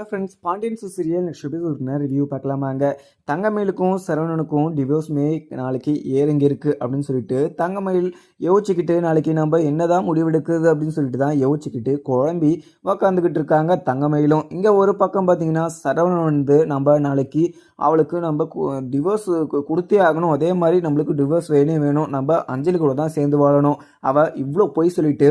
Friends Pandian serial next எபிசோட்னா review பார்க்கலாமாங்க. தங்கமயிலுக்கும் சரவணனுக்கும் டிவோர்ஸ்மே நாளைக்கு ஏறங்கி இருக்கு அப்படின்னு சொல்லிட்டு தங்கமயில் யோசிச்சுக்கிட்டு நாளைக்கு நம்ம என்னதான் முடிவெடுக்குது அப்படின்னு சொல்லிட்டு தான் யோசிச்சுக்கிட்டு குழம்பி உக்காந்துக்கிட்டு இருக்காங்க. தங்கமயிலும் இங்கே ஒரு பக்கம் பார்த்தீங்கன்னா சரவணன் வந்து நம்ம நாளைக்கு அவளுக்கு நம்ம டிவோர்ஸ் கொடுத்தே ஆகணும், அதே மாதிரி நம்மளுக்கு டிவோர்ஸ் வேணும், நம்ம அஞ்சலி கூட தான் சேர்ந்து வாழணும், அவள் இவ்வளோ பொய் சொல்லிட்டு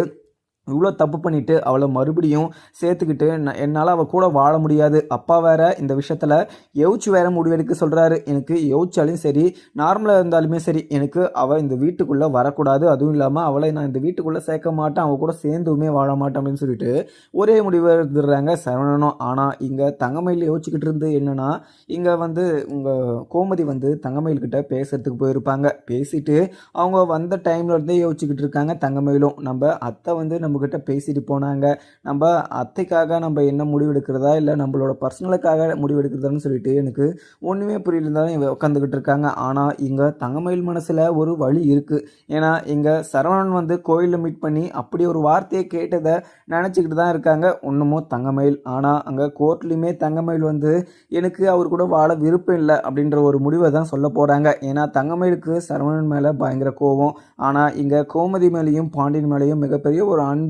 இவ்வளோ தப்பு பண்ணிவிட்டு அவளை மறுபடியும் சேர்த்துக்கிட்டு என்னால் அவள் கூட வாழ முடியாது. அப்பா வேற இந்த விஷயத்தில் யோசிச்சு வேற முடிவெடுக்க சொல்கிறாரு. எனக்கு யோசிச்சாலும் சரி, நார்மலாக இருந்தாலுமே சரி, எனக்கு அவள் இந்த வீட்டுக்குள்ளே வரக்கூடாது, அதுவும் இல்லாமல் அவளை நான் இந்த வீட்டுக்குள்ளே சேர்க்க மாட்டேன், அவள் கூட சேர்ந்துமே வாழ மாட்டேன் அப்படின்னு சொல்லிட்டு ஒரே முடிவு எடுத்துடுறாங்க சரவணனும். ஆனால் இங்கே தங்கமயில் யோசிச்சுக்கிட்டு இருந்து என்னென்னா, இங்கே வந்து உங்கள் கோமதி வந்து தங்கமயில்கிட்ட பேசுறதுக்கு போயிருப்பாங்க. பேசிட்டு அவங்க வந்த டைம்ல இருந்தே யோசிச்சுக்கிட்டு இருக்காங்க தங்கமயிலும். நம்ம அத்தை வந்து நம்மக்கிட்ட பேசிட்டு போனாங்க, நம்ம அத்தைக்காக நம்ம என்ன முடிவு எடுக்கிறதா இல்லை நம்மளோட பர்சனலுக்காக முடிவு எடுக்கிறதான்னு சொல்லிட்டு எனக்கு ஒன்றுமே புரியலன்னு உட்காந்துக்கிட்டு இருக்காங்க. ஆனால் இங்கே தங்கமயில் மனசில் ஒரு வழி இருக்குது. ஏன்னா இங்கே சரவணன் வந்து கோயிலில் மீட் பண்ணி அப்படி ஒரு வார்த்தையை கேட்டதை நினச்சிக்கிட்டு தான் இருக்காங்க ஒன்றுமோ தங்கமயில். ஆனால் அங்கே கோர்ட்லேயுமே தங்கமயில் வந்து எனக்கு அவர் கூட வாழ விருப்பம் இல்லை அப்படின்ற ஒரு முடிவை தான் சொல்ல போகிறாங்க. ஏன்னா தங்கமயிலுக்கு சரவணன் மேலே பயங்கர கோபம். ஆனால் இங்கே கோமதி மேலேயும் பாண்டியன் மேலேயும் மிகப்பெரிய ஒரு அன்பு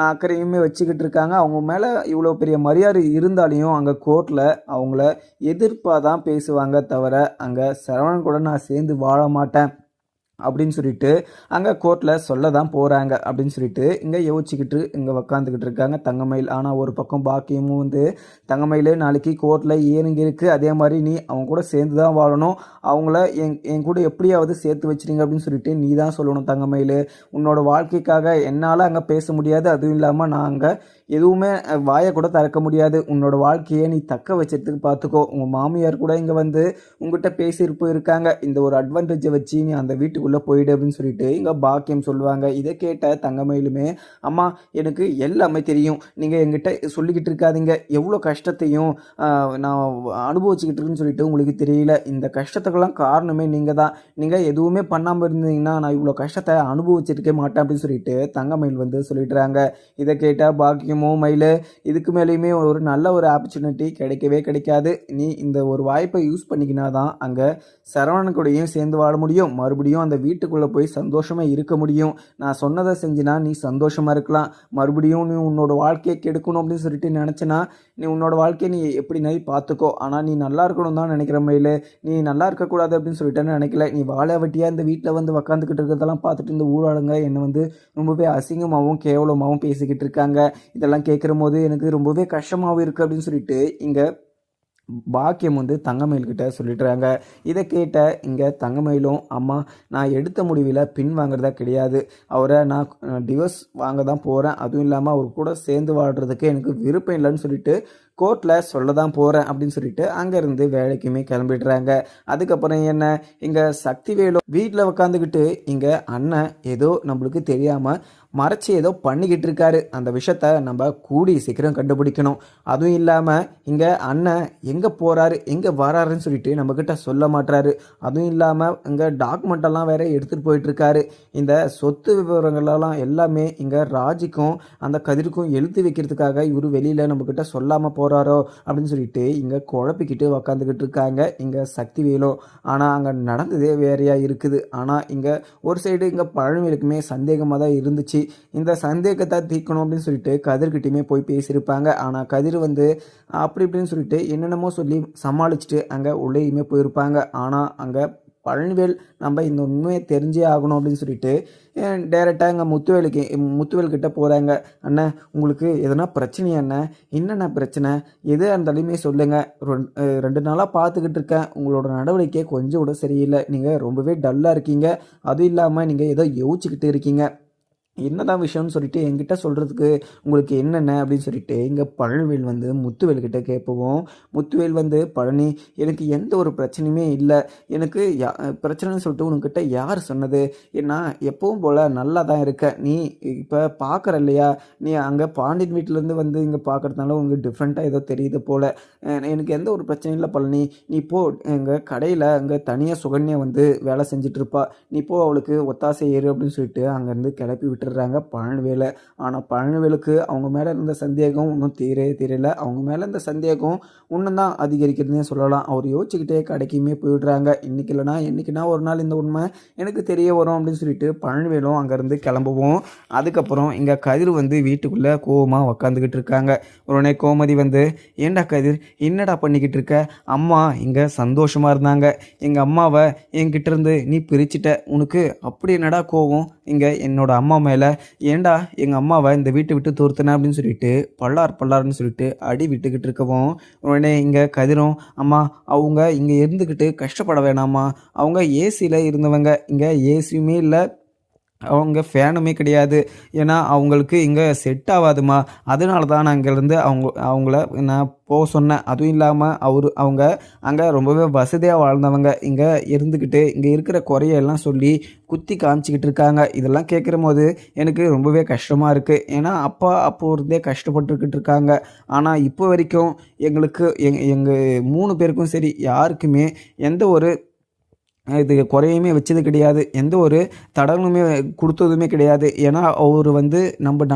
அக்கறையுமே வச்சுக்கிட்டு இருக்காங்க. அவங்க மேலே இவ்வளோ பெரிய மரியாதை இருந்தாலையும் அங்கே கோர்ட்டில் அவங்கள எதிர்ப்பாக தான் பேசுவாங்க தவிர அங்கே சரவணன் கூட நான் சேர்ந்து வாழ மாட்டேன் அப்படின்னு சொல்லிட்டு அங்கே கோர்ட்டில் சொல்ல தான் போகிறாங்க அப்படின்னு சொல்லிட்டு இங்கே யோசிச்சுக்கிட்டு இங்கே உக்காந்துக்கிட்டு இருக்காங்க தங்கமயில். ஆனால் ஒரு பக்கம் பாக்கியமும் வந்து தங்கமயில் நாளைக்கு கோர்ட்டில் ஏனுங்க இருக்குது, அதே மாதிரி நீ அவங்க கூட சேர்ந்து தான் வாழணும், அவங்கள என் கூட எப்படியாவது சேர்த்து வச்சுருங்க அப்படின்னு சொல்லிட்டு நீ தான் சொல்லணும் தங்கமயில். உன்னோட வாழ்க்கைக்காக என்னால் அங்கே பேச முடியாது, அதுவும் இல்லாமல் நான் அங்கே எதுவுமே வாயை கூட திறக்க முடியாது, உன்னோட வாழ்க்கையை நீ தக்க வச்சதுக்கு பார்த்துக்கோ. உங்கள் மாமியார் கூட இங்கே வந்து உங்ககிட்ட பேசியிருப்பு இருக்காங்க, இந்த ஒரு அட்வான்டேஜை வச்சு நீ அந்த வீட்டுக்குள்ளே போயிடு அப்படின்னு சொல்லிட்டு இங்கே பாக்கியம் சொல்லுவாங்க. இதை கேட்ட தங்கமயிலுமே, அம்மா எனக்கு எல்லாமே தெரியும், நீங்கள் எங்கிட்ட சொல்லிக்கிட்டு இருக்காதீங்க, எவ்வளோ கஷ்டத்தையும் நான் அனுபவிச்சுக்கிட்டு இருக்குன்னு சொல்லிட்டு உங்களுக்கு தெரியல, இந்த கஷ்டத்துக்கெல்லாம் காரணமே நீங்கள் தான், நீங்கள் எதுவுமே பண்ணாமல் இருந்தீங்கன்னா நான் இவ்வளோ கஷ்டத்தை அனுபவிச்சிருக்கே மாட்டேன் அப்படின்னு சொல்லிட்டு தங்கமயில் வந்து சொல்லிடுறாங்க. இதை கேட்டால் பாக்கியம் மயில் இதுக்கு மேலேயுமே ஒரு நல்ல ஒரு ஆப்பர்ச்சுனிட்டி கிடைக்கவே கிடைக்காது, நீ இந்த ஒரு வாய்ப்பை யூஸ் பண்ணிக்கினா தான் அங்கே சரவணன் கூடயும் சேர்ந்து வாழ முடியும், மறுபடியும் அந்த வீட்டுக்குள்ளே போய் சந்தோஷமாக இருக்க முடியும், நான் சொன்னதை செஞ்சினா நீ சந்தோஷமாக இருக்கலாம், மறுபடியும் நீ உன்னோட வாழ்க்கையை கெடுக்கணும் அப்படின்னு சொல்லிட்டு நினச்சினா நீ உன்னோட வாழ்க்கையை நீ எப்படி நை பார்த்துக்கோ, ஆனால் நீ நல்லா இருக்கணும் தான் நினைக்கிற மயில், நீ நல்லா இருக்கக்கூடாது அப்படின்னு சொல்லிட்டேன்னு நினைக்கல, நீ வாழை வட்டியாக இந்த வீட்டில் வந்து உக்காந்துக்கிட்டு இருக்கிறதெல்லாம் பார்த்துட்டு இந்த ஊராளுங்க என்னை வந்து ரொம்பவே அசிங்கமாகவும் கேவலமாகவும் பேசிக்கிட்டு இருக்காங்க, இதெல்லாம் கேட்குற போது எனக்கு ரொம்பவே கஷ்டமாகவும் இருக்குது அப்படின்னு சொல்லிட்டு இங்கே பாக்கியம் வந்து தங்கமயில்கிட்ட சொல்லிடுறாங்க. இதை கேட்ட இங்கே தங்கமயிலும், அம்மா நான் எடுத்த முடிவில் பின் வாங்குறதா கிடையாது, அவரை நான் டிவோர்ஸ் வாங்க தான் போகிறேன், அதுவும் இல்லாமல் அவர் கூட சேர்ந்து வாழ்கிறதுக்கு எனக்கு விருப்பம் இல்லைன்னு சொல்லிட்டு கோர்ட்டில் சொல்ல தான் போகிறேன் அப்படின்னு சொல்லிட்டு அங்கேருந்து வேலைக்குமே கிளம்பிடுறாங்க. அதுக்கப்புறம் என்ன, இங்கே சக்திவேலு வீட்டில் உட்காந்துக்கிட்டு இங்கே அண்ணன் ஏதோ நம்மளுக்கு தெரியாமல் மறைச்சி ஏதோ பண்ணிக்கிட்டு இருக்காரு, அந்த விஷயத்த நம்ம கூடி சீக்கிரம் கண்டுபிடிக்கணும், அதுவும் இல்லாமல் இங்கே அண்ணன் எங்கே போகிறாரு எங்கே வராருன்னு சொல்லிட்டு நம்மக்கிட்ட சொல்ல மாட்டுறாரு, அதுவும் இல்லாமல் இங்கே டாக்குமெண்ட்டெல்லாம் வேற எடுத்துகிட்டு போயிட்டுருக்காரு, இந்த சொத்து விவரங்களெல்லாம் எல்லாமே இங்கே ராஜிக்கும் அந்த கதிருக்கும் எழுத்து வைக்கிறதுக்காக இவர் வெளியில் நம்மக்கிட்ட சொல்லாமல் போகிறாரோ அப்படின்னு சொல்லிட்டு இங்கே குழப்பிக்கிட்டு உக்காந்துக்கிட்டு இருக்காங்க இங்கே சக்திவேலும். ஆனால் அங்கே நடந்ததே வேறையாக இருக்குது. ஆனால் இங்கே ஒரு சைடு இங்கே பழனிவேலுக்குமே சந்தேகமாக தான் இருந்துச்சு, இந்த சந்தேகத்தை தீர்க்கணும் அப்படின்னு சொல்லிட்டு கதிர்கிட்டையுமே போய் பேசியிருப்பாங்க. ஆனால் கதிர் வந்து அப்படி இப்படின்னு சொல்லிட்டு என்னென்னமோ சொல்லி சமாளிச்சுட்டு அங்கே உள்ளேயுமே போயிருப்பாங்க. ஆனால் அங்கே பழனிவேல் நம்ம இந்த உண்மையை தெரிஞ்சே ஆகணும் அப்படின்னு சொல்லிட்டு டைரெக்டாக இங்கே முத்துவேல்கிட்ட போகிறாங்க. அண்ணன் உங்களுக்கு எதனா பிரச்சனையா அண்ணன், என்னென்ன பிரச்சனை எது இருந்தாலுமே சொல்லுங்கள், 2 நாளாக பார்த்துக்கிட்டு இருக்கேன், உங்களோட நடவடிக்கை கொஞ்சம் கூட சரியில்லை, நீங்கள் ரொம்பவே டல்லாக இருக்கீங்க, அதுவும் இல்லாமல் நீங்கள் ஏதோ யோசிச்சுக்கிட்டு இருக்கீங்க, என்னதான் விஷயம்னு சொல்லிட்டு என்கிட்ட சொல்கிறதுக்கு உங்களுக்கு என்னென்ன அப்படின்னு சொல்லிட்டு இங்கே பழனிவேல் வந்து முத்துவேல்கிட்ட கேட்போம். முத்துவேல் வந்து, பழனி எனக்கு எந்த ஒரு பிரச்சனையுமே இல்லை, எனக்கு பிரச்சனைன்னு சொல்லிட்டு உனக்கிட்ட யார் சொன்னது, ஏன்னா எப்பவும் போல் நல்லா தான் இருக்க, நீ இப்போ பார்க்குற இல்லையா, நீ அங்கே பாண்டியன் வீட்டிலேருந்து வந்து இங்கே பார்க்குறதுனால உங்களுக்கு டிஃப்ரெண்ட்டாக ஏதோ தெரியுது போல், எனக்கு எந்த ஒரு பிரச்சனையும் இல்லை பழனி, நீ போ எங்கள் கடையில் அங்கே தனியாக சுகன்யா வந்து வேலை செஞ்சிட்ருப்பா, நீ போ அவளுக்கு ஒத்தாசை ஏறு அப்படின்னு சொல்லிட்டு அங்கேருந்து கிளப்பி விட்டுற விட்டுடுறாங்க பழனிவேலை. ஆனால் பழனிவேலுக்கு அவங்க மேலே இருந்த சந்தேகம் இன்னும் தீரல. அவங்க மேலே இருந்த சந்தேகம் இன்னும் தான் அதிகரிக்கிறதுனே சொல்லலாம். அவர் யோசிச்சுக்கிட்டே கடைக்குமே போயிடுறாங்க. இன்றைக்கி இல்லைனா என்றைக்குனா ஒரு நாள் இந்த உண்மை எனக்கு தெரிய வரும் அப்படின்னு சொல்லிட்டு பழனிவேலும் அங்கேருந்து கிளம்புவோம். அதுக்கப்புறம் இங்கே கதிர் வந்து வீட்டுக்குள்ளே கோவமாக உக்காந்துக்கிட்டு இருக்காங்க. உடனே கோமதி வந்து, ஏண்டா கதிர் என்னடா பண்ணிக்கிட்டு இருக்க? அம்மா இங்கே சந்தோஷமாக இருந்தாங்க. எங்கள் அம்மாவை என்கிட்ட இருந்து நீ பிரிச்சுட்ட. உனக்கு அப்படி என்னடா கோவம் இங்கே என்னோட அம்மா மேலே? ஏண்டா எங்கள் அம்மாவை இந்த வீட்டை விட்டு துரத்துன அப்படின்னு சொல்லிட்டு பல்லார்னு சொல்லிட்டு அடி விட்டுக்கிட்டு இருக்கவும், உடனே இங்கே கதிரும், அம்மா அவங்க இங்கே இருந்துக்கிட்டு கஷ்டப்பட வேணாமா? அவங்க ஏசியில் இருந்தவங்க, இங்கே ஏசியுமே இல்லை, அவங்க ஃபேனுமே கிடையாது. ஏன்னா அவங்களுக்கு இங்கே செட் ஆகாதுமா. அதனால தான் நான் இங்கேருந்து அவங்கள நான் போக சொன்னேன். அதுவும் இல்லாமல் அவங்க அங்கே ரொம்பவே வசதியாக வாழ்ந்தவங்க. இங்கே இருந்துக்கிட்டு இங்கே இருக்கிற குறையெல்லாம் சொல்லி குத்தி காமிச்சிக்கிட்டு இருக்காங்க. இதெல்லாம் கேட்குற போது எனக்கு ரொம்பவே கஷ்டமாக இருக்குது. ஏன்னா அப்போ இருந்தே கஷ்டப்பட்டுக்கிட்டு இருக்காங்க. ஆனால் இப்போ வரைக்கும் எங்களுக்கு எங்கள் 3 பேருக்கும் சரி யாருக்குமே எந்த ஒரு இது குறையுமே வச்சது கிடையாது. எந்த ஒரு தடங்களுமே கொடுத்ததுமே கிடையாது. ஏன்னா அவர் வந்து நம்ம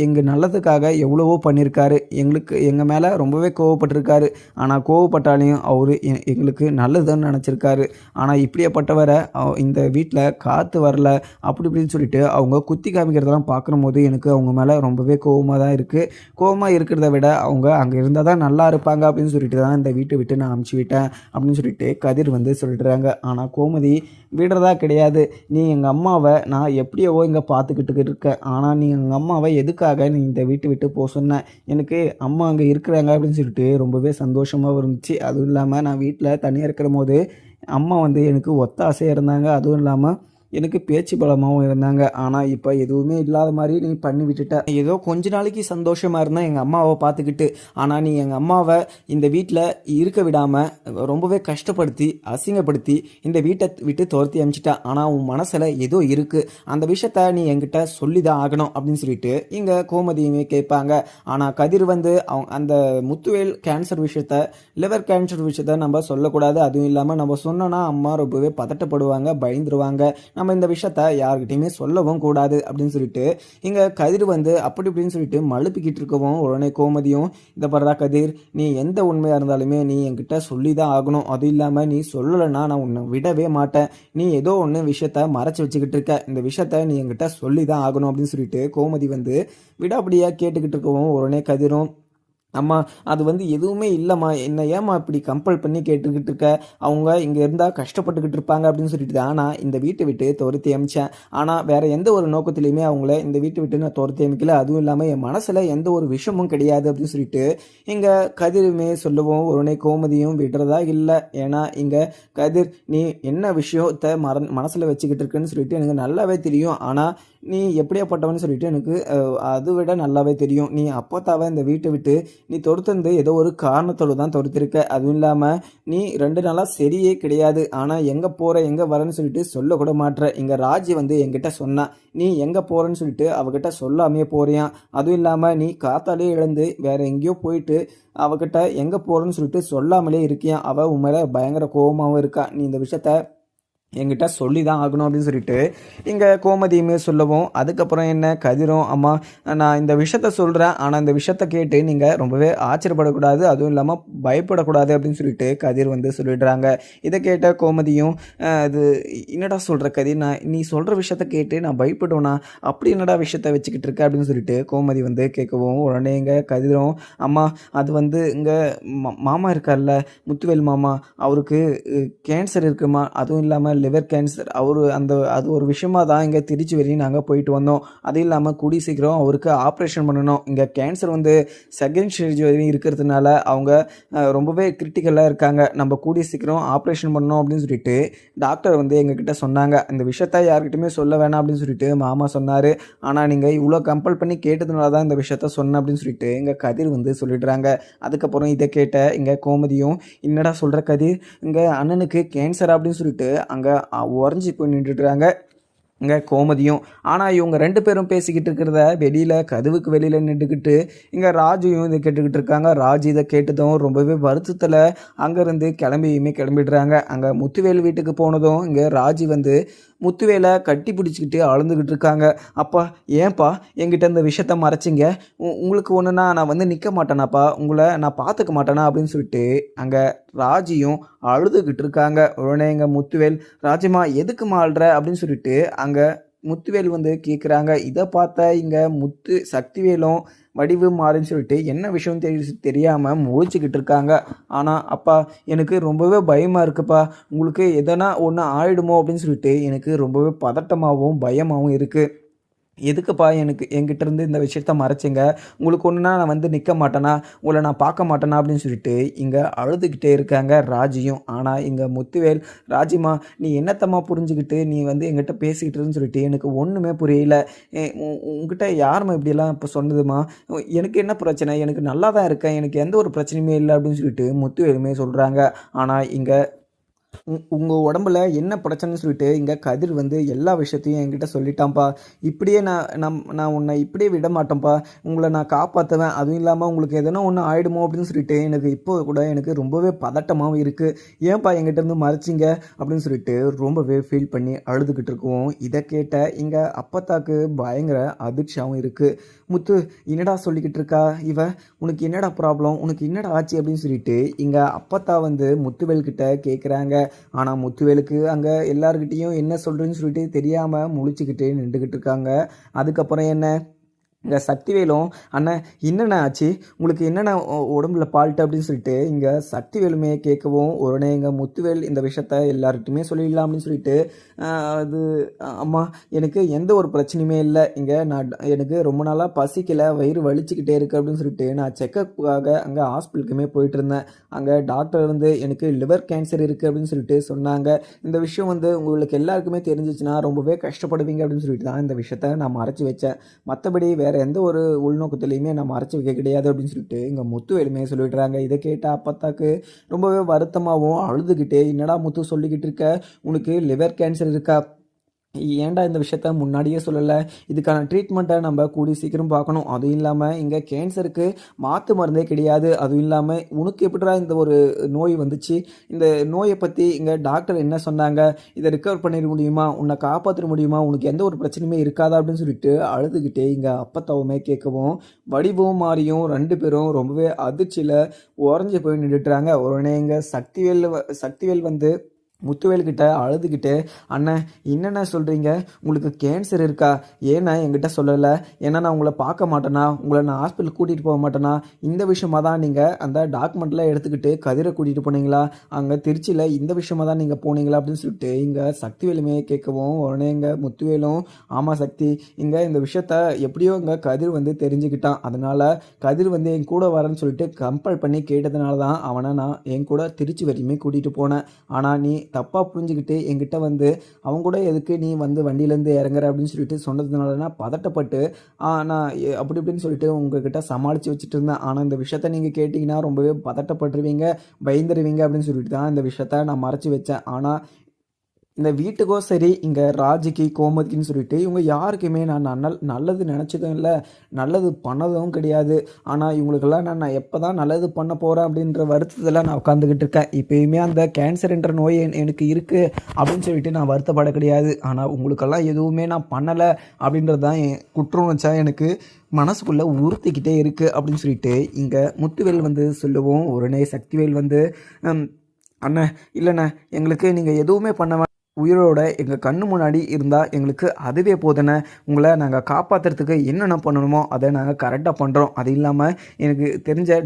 எங்கள் நல்லதுக்காக எவ்வளவோ பண்ணியிருக்காரு. எங்கள் மேலே ரொம்பவே கோவப்பட்டிருக்காரு. ஆனால் கோவப்பட்டாலையும் அவர் எங்களுக்கு நல்லதுன்னு நினச்சிருக்காரு. ஆனால் இப்படியாப்பட்டவரை இந்த வீட்டில் காற்று வரல அப்படி இப்படின்னு சொல்லிட்டு அவங்க குத்தி காமிக்கிறதெல்லாம் பார்க்கும்போது எனக்கு அவங்க மேலே ரொம்பவே கோவமாக தான் இருக்குது. கோவமாக இருக்கிறத விட அவங்க அங்கே இருந்தால் தான் நல்லா இருப்பாங்க அப்படின்னு சொல்லிட்டு தான் இந்த வீட்டை விட்டு நான் அமுச்சு விட்டேன் அப்படின்னு சொல்லிட்டு கதிர் வந்து சொல்லிடுறாங்க. ஆனால் கோமதி விடுறதா கிடையாது. நீ எங்கள் அம்மாவை நான் எப்படியோ இங்கே பார்த்துக்கிட்டு இருக்கேன். ஆனால் நீ எங்கள் அம்மாவை எதுக்காக நீ இந்த வீட்டை விட்டு போக சொன்ன? எனக்கு அம்மா அங்கே இருக்கிறாங்க அப்படின்னு சொல்லிட்டு ரொம்பவே சந்தோஷமாக இருந்துச்சு. அதுவும் இல்லாமல் நான் வீட்டில் தனியாக இருக்கிற போது அம்மா வந்து எனக்கு ஒத்தாசையாக இருந்தாங்க. அதுவும் இல்லாமல் எனக்கு பேச்சு பலமாகவும் இருந்தாங்க. ஆனால் இப்போ எதுவுமே இல்லாத மாதிரி நீ பண்ணி விட்டுட்ட. ஏதோ கொஞ்ச நாளைக்கு சந்தோஷமாக இருந்தால் எங்கள் அம்மாவை பார்த்துக்கிட்டு, ஆனால் நீ எங்கள் அம்மாவை இந்த வீட்டில் இருக்க விடாமல் ரொம்பவே கஷ்டப்படுத்தி அசிங்கப்படுத்தி இந்த வீட்டை விட்டு துரத்தி அனுப்பிச்சிட்டா. ஆனால் உன் மனசில் ஏதோ இருக்குது, அந்த விஷயத்த நீ என்கிட்ட சொல்லி தான் ஆகணும் அப்படின்னு சொல்லிட்டு இங்கே கோமதியுமே கேட்பாங்க. ஆனால் கதிர் வந்து அந்த முத்துவேல் கேன்சர் விஷயத்த, லிவர் கேன்சர் விஷயத்த நம்ம சொல்லக்கூடாது. அதுவும் இல்லாமல் நம்ம சொன்னோன்னா அம்மா ரொம்பவே பதட்டப்படுவாங்க, பயந்துருவாங்க. நம்ம இந்த விஷயத்த யார்கிட்டையுமே சொல்லவும் கூடாது அப்படின்னு சொல்லிட்டு இங்கே கதிர் வந்து அப்படி இப்படின்னு சொல்லிட்டு மழுப்பிக்கிட்டு இருக்கவும், உடனே கோமதியும், இதை படுறா கதிர், நீ எந்த உண்மையாக இருந்தாலுமே நீ என்கிட்ட சொல்லி தான் ஆகணும். அதுவும் இல்லாமல் நீ சொல்லலைன்னா நான் உன்னை விடவே மாட்டேன். நீ ஏதோ ஒன்று விஷயத்த மறைச்சி வச்சுக்கிட்டு இருக்க, இந்த விஷயத்த நீ என்கிட்ட சொல்லி தான் ஆகணும் அப்படின்னு சொல்லிட்டு கோமதி வந்து விடாப்படியாக கேட்டுக்கிட்டு இருக்கவும், உடனே கதிரும், அம்மா அது வந்து எதுவுமே இல்லைம்மா, என்ன ஏம்மா இப்படி கம்பல் பண்ணி கேட்டுக்கிட்டு இருக்க? அவங்க இங்கே இருந்தால் கஷ்டப்பட்டுக்கிட்டு இருப்பாங்க அப்படின்னு சொல்லிட்டு தான் நான் இந்த வீட்டை விட்டு துரத்தி அமிச்சேன். ஆனால் வேறு எந்த ஒரு நோக்கத்துலையுமே அவங்கள இந்த வீட்டை விட்டு நான் துரத்தி அமைக்கல. அதுவும் இல்லாமல் என் மனசில் எந்த ஒரு விஷமும் கிடையாது அப்படின்னு சொல்லிட்டு இங்கே கதிருமே சொல்லுவோம். உடனே கோமதியும் விடுறதா இல்லை. ஏன்னா இங்கே கதிர், நீ என்ன விஷயத்தை மனசில் வச்சுக்கிட்டு இருக்குன்னு சொல்லிட்டு எனக்கு நல்லாவே தெரியும். ஆனால் நீ எப்படியாப்பட்டவன்னு சொல்லிட்டு எனக்கு அதை விட நல்லாவே தெரியும். நீ அப்போத்தாவே இந்த வீட்டை விட்டு நீ தொடுத்திருந்து ஏதோ ஒரு காரணத்தோடு தான் தொடுத்திருக்க. அதுவும் இல்லாமல் நீ 2 நாளாக சரியே கிடையாது. ஆனால் எங்கே போகிற எங்கே வரேன்னு சொல்லிட்டு சொல்லக்கூட மாட்டுற. இங்கே ராஜி வந்து என்கிட்ட சொன்னா, நீ எங்கே போகிறேன்னு சொல்லிட்டு அவகிட்ட சொல்லாமையே போறியான். அதுவும் இல்லாமல் நீ காத்தாலே இழந்து வேறு எங்கேயோ போயிட்டு அவகிட்ட எங்கே போகிறேன்னு சொல்லிட்டு சொல்லாமலே இருக்கியான். அவள் உண்மையில பயங்கர கோபமாகவும் இருக்கா. நீ இந்த விஷயத்த என்கிட்ட சொல்லி தான் ஆகணும் அப்படின்னு சொல்லிட்டு இங்கே கோமதியுமே சொல்லவும், அதுக்கப்புறம் என்ன கதிரும், அம்மா நான் இந்த விஷயத்த சொல்கிறேன், ஆனால் இந்த விஷயத்த கேட்டு நீங்கள் ரொம்பவே ஆச்சரியப்படக்கூடாது, அதுவும் இல்லாமல் பயப்படக்கூடாது அப்படின்னு சொல்லிட்டு கதிர் வந்து சொல்லிடுறாங்க. இதை கேட்ட கோமதியும், இது என்னடா சொல்கிற கதிர், நீ சொல்கிற விஷயத்த கேட்டு நான் பயப்படுவேனா? அப்படி என்னடா விஷயத்த வச்சுக்கிட்டு இருக்க அப்படின்னு சொல்லிட்டு கோமதி வந்து கேட்கவும், உடனே இங்கே கதிரும், அம்மா அது வந்து இங்கே மாமா இருக்கார்ல முத்துவேல் மாமா, அவருக்கு கேன்சர் இருக்குமா, அதுவும் இல்லாமல் லிவர் கேன்சர், அது ஒரு விஷயமா தான் இங்கே திருச்சி வரையும் நாங்கள் போயிட்டு வந்தோம். அது இல்லாமல் கூடி சீக்கிரம் அவருக்கு ஆப்ரேஷன் பண்ணணும். இங்கே கேன்சர் வந்து செகண்ட் ஸ்டேஜ் வரையும் இருக்கிறதுனால அவங்க ரொம்பவே கிரிட்டிக்கலாக இருக்காங்க. நம்ம கூடி சீக்கிரம் ஆப்ரேஷன் பண்ணணும் அப்படின்னு சொல்லிட்டு டாக்டர் வந்து எங்ககிட்ட சொன்னாங்க. இந்த விஷயத்த யார்கிட்டையுமே சொல்ல வேணாம் அப்படின்னு சொல்லிட்டு மாமா சொன்னார். ஆனால் நீங்கள் இவ்வளோ கம்பல் பண்ணி கேட்டதுனால தான் இந்த விஷயத்த சொன்னேன் அப்படின்னு சொல்லிட்டு இங்கே கதிர் வந்து சொல்லிடுறாங்க. அதுக்கப்புறம் இதை கேட்ட இங்கே கோமதியும், என்னடா சொல்கிற கதிர், இங்கே அண்ணனுக்கு கேன்சர் அப்படின்னு சொல்லிட்டு அங்கே உறைஞ்சி போய் நின்றுட்டுறாங்க இங்கே கோமதியும். ஆனால் இவங்க 2 பேரும் பேசிக்கிட்டு இருக்கிறத வெளியில் கதவுக்கு வெளியில் நின்றுக்கிட்டு இங்கே ராஜுயும் இதை கேட்டுக்கிட்டு இருக்காங்க. ராஜு இதை கேட்டதும் ரொம்பவே வருத்தத்தில் அங்கேருந்து கிளம்பிடுறாங்க. அங்கே முத்துவேல் வீட்டுக்கு போனதும் இங்கே ராஜு வந்து முத்துவேலை கட்டி பிடிச்சிக்கிட்டு அழுந்துக்கிட்டு இருக்காங்க. அப்பா ஏன்பா என்கிட்ட இந்த விஷயத்த மறைச்சிங்க? உங்களுக்கு ஒன்றுனா நான் வந்து நிற்க மாட்டேனாப்பா, உங்களை நான் பார்த்துக்க மாட்டேனா அப்படின்னு சொல்லிட்டு அங்கே ராஜியும் அழுதுகிட்டு இருக்காங்க. உடனே எங்கள் முத்துவேல், ராஜிமா எதுக்குமா அழுற அப்படின்னு சொல்லிட்டு அங்கே முத்துவேல் வந்து கேட்குறாங்க. இதை பார்த்த இங்கே சக்திவேலும் வடிவு மாறுன்னு சொல்லிட்டு என்ன விஷயம் தெரியாமல் முழிச்சுக்கிட்டு இருக்காங்க. ஆனால் அப்பா எனக்கு ரொம்பவே பயமாக இருக்குப்பா, உங்களுக்கு எதனா ஒன்று ஆயிடுமோ அப்படின்னு சொல்லிட்டு எனக்கு ரொம்பவே பதட்டமாகவும் பயமாகவும் இருக்குது. எதுக்குப்பா என்கிட்ட இருந்து இந்த விஷயத்த மறைச்சிங்க? உங்களுக்கு ஒன்றுனா நான் வந்து நிற்க மாட்டேனா, உங்களை நான் பார்க்க மாட்டேனா அப்படின்னு சொல்லிட்டு இங்கே அழுதுகிட்டே இருக்காங்க ராஜியும். ஆனால் இங்கே முத்துவேல், ராஜிமா நீ என்னத்தம்மா புரிஞ்சுக்கிட்டு நீ வந்து என்கிட்ட பேசிக்கிட்டுருன்னு சொல்லிட்டு எனக்கு ஒன்றுமே புரியல. உங்ககிட்ட யாரும்மா இப்படியெல்லாம் இப்போ சொன்னதுமா? எனக்கு என்ன பிரச்சனை? எனக்கு நல்லா தான் இருக்கேன், எனக்கு எந்த ஒரு பிரச்சனையுமே இல்லை அப்படின்னு சொல்லிட்டு முத்துவேலுமே சொல்கிறாங்க. ஆனால் இங்கே உங்கள் உடம்புல என்ன பிரச்சனைன்னு சொல்லிட்டு இங்கே கதிர் வந்து எல்லா விஷயத்தையும் என்கிட்ட சொல்லிட்டான்ப்பா. இப்படியே நான் உன்னை இப்படியே விட மாட்டேன்ப்பா, உங்களை நான் காப்பாற்றுவேன். அதுவும் இல்லாமல் உங்களுக்கு எதனா ஒன்று ஆகிடுமோ அப்படின்னு சொல்லிட்டு எனக்கு இப்போ கூட எனக்கு ரொம்பவே பதட்டமாகவும் இருக்குது. ஏன்ப்பா என்கிட்ட இருந்து மறைச்சிங்க அப்படின்னு சொல்லிட்டு ரொம்பவே ஃபீல் பண்ணி அழுதுகிட்டு இருக்கோம். இதை கேட்ட இங்கே அப்பத்தாக்கு பயங்கர அதிர்ச்சியாகவும் இருக்குது. முத்து என்னடா சொல்லிக்கிட்டு இருக்கா இவ, உனக்கு என்னடா ப்ராப்ளம், உனக்கு என்னடா ஆச்சு அப்படின்னு சொல்லிட்டு இங்கே அப்பத்தா வந்து முத்துவேல்கிட்ட கேட்குறாங்க. ஆனால் முத்துவேலுக்கு அங்கே எல்லாருக்கிட்டேயும் என்ன சொல்கிறேன்னு சொல்லிட்டு தெரியாமல் முழிச்சுக்கிட்டு நின்றுக்கிட்டு இருக்காங்க. அதுக்கப்புறம் என்ன, இங்கே சக்திவேலும், அண்ணன் என்னென்ன ஆச்சு, உங்களுக்கு என்னென்ன உடம்புல பால்ட்டு அப்படின்னு சொல்லிட்டு இங்கே சக்திவேலுமே கேட்கவும், உடனே இங்கே முத்துவேல் இந்த விஷயத்த எல்லார்கிட்டையுமே சொல்லிடலாம் அப்படின்னு சொல்லிட்டு அது அம்மா எனக்கு எந்த ஒரு பிரச்சனையுமே இல்லை, இங்கே எனக்கு ரொம்ப நாளாக பசிக்கலை, வயிறு வலிச்சுக்கிட்டே இருக்குது அப்படின்னு சொல்லிட்டு நான் செக்கப்புக்காக அங்கே ஹாஸ்பிட்டலுக்குமே போயிட்டு இருந்தேன். அங்கே டாக்டர் வந்து எனக்கு லிவர் கேன்சர் இருக்குது அப்படின்னு சொல்லிட்டு சொன்னாங்க. இந்த விஷயம் வந்து உங்களுக்கு எல்லாருக்குமே தெரிஞ்சிச்சுன்னா ரொம்பவே கஷ்டப்படுவீங்க அப்படின்னு சொல்லிட்டு தான் இந்த விஷயத்த நான் மறைச்சி வச்சேன். மற்றபடி வேறு எந்த ஒரு உள்நோக்கத்துலையுமே நான் மறைச்சி வைக்க கிடையாது அப்படின்னு சொல்லிட்டு இங்கே முத்துவேலுமே சொல்லிடுறாங்க. இதை கேட்டால் அப்பத்தாக்கு ரொம்பவே வருத்தமாகவும் அழுதுகிட்டே, என்னடா முத்து சொல்லிக்கிட்டு இருக்க, உனக்கு லிவர் கேன்சர் இருக்கா, ஏன்டா இந்த விஷயத்த முன்னாடியே சொல்லலை, இதுக்கான ட்ரீட்மெண்ட்டை நம்ம கூடி சீக்கிரம் பார்க்கணும். அதுவும் இல்லாமல் இங்கே கேன்சருக்கு மாற்று மருந்தே கிடையாது. அதுவும் இல்லாமல் உனக்கு எப்படிடா இந்த ஒரு நோய் வந்துச்சு, இந்த நோயை பற்றி இங்கே டாக்டர் என்ன சொன்னாங்க, இதை ரிக்கவர் பண்ணிட முடியுமா, உன்னை காப்பாற்ற முடியுமா, உனக்கு எந்த ஒரு பிரச்சனையுமே இருக்காதா அப்படின்னு சொல்லிட்டு அழுதுகிட்டே இங்கே அப்பத்தாவுமே கேட்கவும், வடிவும் மாறியும் 2 பேரும் ரொம்பவே அதிர்ச்சியில் உறைஞ்சி போய் நின்றுட்டுறாங்க. உடனே இங்கே சக்திவேல் வந்து முத்துவேல்கிட்ட அழுதுகிட்டு, அண்ணன் என்னென்ன சொல்கிறீங்க, உங்களுக்கு கேன்சர் இருக்கா, ஏன்னா என்கிட்ட சொல்லலை, ஏன்னா நான் உங்களை பார்க்க மாட்டேனா, உங்களை நான் ஹாஸ்பிட்டல் கூட்டிகிட்டு போக மாட்டேனா, இந்த விஷயமாக தான் நீங்கள் அந்த டாக்குமெண்ட்லாம் எடுத்துக்கிட்டு கதிரை கூட்டிகிட்டு போனீங்களா, அங்கே திருச்சியில் இந்த விஷயமாக தான் நீங்கள் போனீங்களா அப்படின்னு சொல்லிட்டு இங்கே சக்திவேலுமே கேட்கவும், உடனே இங்கே முத்துவேலும், ஆமாம் சக்தி, இங்கே இந்த விஷயத்த எப்படியோ இங்கே கதிர் வந்து தெரிஞ்சுக்கிட்டான், அதனால் கதிர் வந்து என் கூட வரேன்னு சொல்லிட்டு கம்பல் பண்ணி கேட்டதுனால தான் அவனை நான் என் கூட திருச்சி வரையுமே கூட்டிகிட்டு போனேன். ஆனால் நீ தப்பாக புரிஞ்சுக்கிட்டு என்கிட்ட வந்து அவங்க கூட எதுக்கு நீ வந்து வண்டியிலேருந்து இறங்குற அப்படின்னு சொல்லிட்டு சொன்னதுனால நான் பதட்டப்பட்டு நான் அப்படி இப்படின்னு சொல்லிட்டு உங்ககிட்ட சமாளித்து வச்சுட்டு இருந்தேன். ஆனால் இந்த விஷயத்த நீங்கள் கேட்டிங்கன்னா ரொம்பவே பதட்டப்பட்டுருவீங்க, பயந்துருவீங்க அப்படின்னு சொல்லிட்டு தான் இந்த விஷயத்த நான் மறைச்சி வச்சேன். ஆனால் இந்த வீட்டுக்கோ சரி, இங்கே ராஜிக்கு கோமதிக்குன்னு சொல்லிட்டு இவங்க யாருக்குமே நான் நல்லது நினச்சதும் இல்லை, நல்லது பண்ணதும் கிடையாது. ஆனால் இவங்களுக்கெல்லாம் நான் எப்போ தான் நல்லது பண்ண போகிறேன் அப்படின்ற வருத்தத்தில் நான் உட்காந்துக்கிட்டு இருக்கேன். இப்போயுமே அந்த கேன்சர்ன்ற நோய் எனக்கு இருக்குது அப்படின்னு சொல்லிட்டு நான் வருத்தப்பட கிடையாது. ஆனால் உங்களுக்கெல்லாம் எதுவுமே நான் பண்ணலை அப்படின்றது தான் என் குற்றம் வச்சா எனக்கு மனசுக்குள்ளே உறுத்திக்கிட்டே இருக்குது அப்படின்னு சொல்லிட்டு இங்கே முத்துவேல் வந்து சொல்லுவோம். உடனே சக்திவேல் வந்து, அண்ணன் இல்லைண்ணே, எங்களுக்கு நீங்கள் எதுவுமே பண்ண உயிரோட எங்கள் கண்ணு முன்னாடி இருந்தால் எங்களுக்கு அதுவே போதுண்ணே, உங்களை நாங்கள் காப்பாற்றுறதுக்கு என்னென்ன பண்ணணுமோ அதை நாங்கள் கரெக்டாக பண்ணுறோம். அது இல்லாமல் எனக்கு தெரிஞ்ச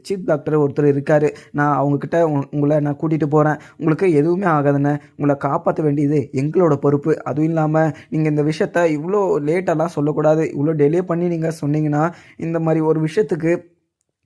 சீஃப் டாக்டர் ஒருத்தர் இருக்கார், நான் அவங்கக்கிட்ட உங்களை நான் கூட்டிகிட்டு போகிறேன், உங்களுக்கு எதுவுமே ஆகாதுண்ணே, உங்களை காப்பாற்ற வேண்டியது எங்களோட பொறுப்பு. அதுவும் இல்லாமல் நீங்கள் இந்த விஷயத்த இவ்வளோ லேட்டெல்லாம் சொல்லக்கூடாது, இவ்வளோ டிலே பண்ணி நீங்கள் சொன்னீங்கன்னா இந்த மாதிரி ஒரு விஷயத்துக்கு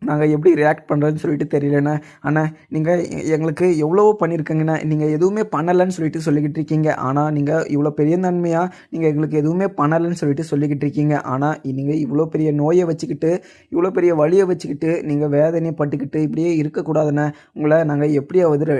நாங்கள் எப்படி ரியாக்ட் பண்ணுறதுன்னு சொல்லிட்டு தெரியலண்ணே. அண்ணா நீங்கள் எங்களுக்கு எவ்வளவோ பண்ணியிருக்கீங்கண்ணா, நீங்கள் எதுவுமே பண்ணலைன்னு சொல்லிட்டு சொல்லிக்கிட்டு இருக்கீங்க. ஆனால் நீங்கள் இவ்வளோ பெரிய நன்மையாக நீங்கள் எங்களுக்கு எதுவுமே பண்ணலைன்னு சொல்லிட்டு சொல்லிக்கிட்டு இருக்கீங்க. ஆனால் நீங்கள் இவ்வளோ பெரிய நோயை வச்சுக்கிட்டு, இவ்வளோ பெரிய வலியை வச்சுக்கிட்டு நீங்கள் வேதனையை பட்டுக்கிட்டு இப்படியே இருக்கக்கூடாதுண்ணே, உங்களை நாங்கள் எப்படியாவது